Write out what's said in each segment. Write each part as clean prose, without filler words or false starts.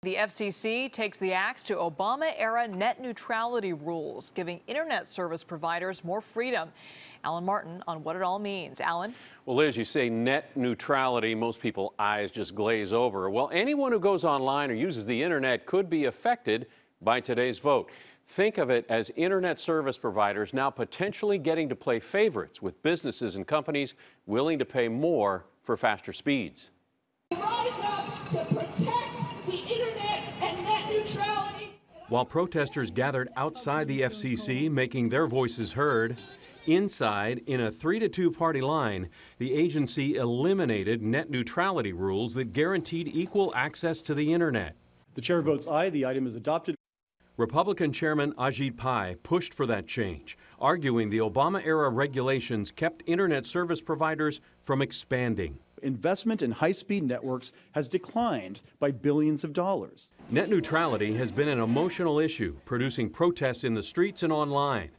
The FCC takes the axe to Obama-era net neutrality rules, giving internet service providers more freedom. Alan Martin on what it all means. Alan? Well, Liz, you say net neutrality. Most people's eyes just glaze over. Well, anyone who goes online or uses the internet could be affected by today's vote. Think of it as internet service providers now potentially getting to play favorites with businesses and companies willing to pay more for faster speeds. Rise up to protect the internet and net neutrality. While protesters gathered outside the FCC making their voices heard, inside, in a 3-2 party line, the agency eliminated net neutrality rules that guaranteed equal access to the internet. The chair votes aye. The item is adopted. Republican Chairman Ajit Pai pushed for that change, arguing the Obama-era regulations kept internet service providers from expanding. Investment in high-speed networks has declined by billions of dollars. Net neutrality has been an emotional issue, producing protests in the streets and online.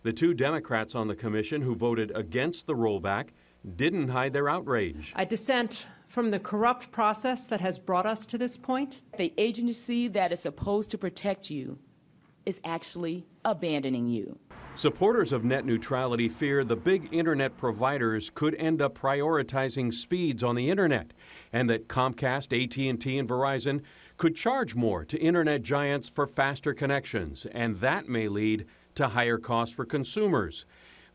The two Democrats on the commission who voted against the rollback didn't hide their outrage. I dissent from the corrupt process that has brought us to this point. The agency that is supposed to protect you is actually abandoning you. Supporters of net neutrality fear the big internet providers could end up prioritizing speeds on the internet, and that Comcast, AT&T, and Verizon could charge more to internet giants for faster connections, and that may lead to higher costs for consumers.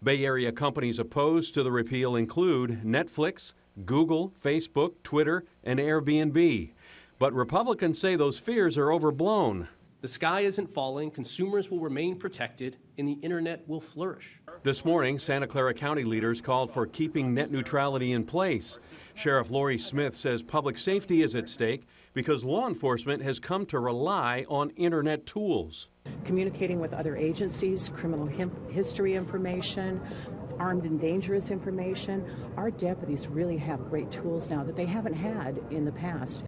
Bay Area companies opposed to the repeal include Netflix, Google, Facebook, Twitter, and Airbnb. But Republicans say those fears are overblown. The sky isn't falling, consumers will remain protected, and the internet will flourish. This morning, Santa Clara County leaders called for keeping net neutrality in place. Sheriff Lori Smith says public safety is at stake because law enforcement has come to rely on internet tools. Communicating with other agencies, criminal history information, armed and dangerous information. Our deputies really have great tools now that they haven't had in the past.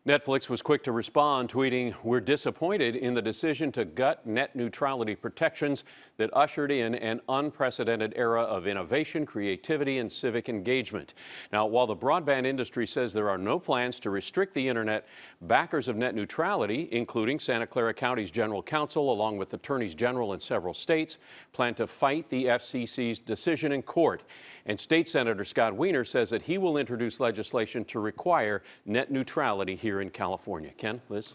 Netflix was quick to respond, tweeting, "We're disappointed in the decision to gut net neutrality protections that ushered in an unprecedented era of innovation, creativity, and civic engagement." Now, while the broadband industry says there are no plans to restrict the internet, backers of net neutrality, including Santa Clara County's General Counsel, along with attorneys general in several states, plan to fight the FCC's decision in court. And State Senator Scott Wiener says that he will introduce legislation to require net neutrality here in California. Ken, Liz?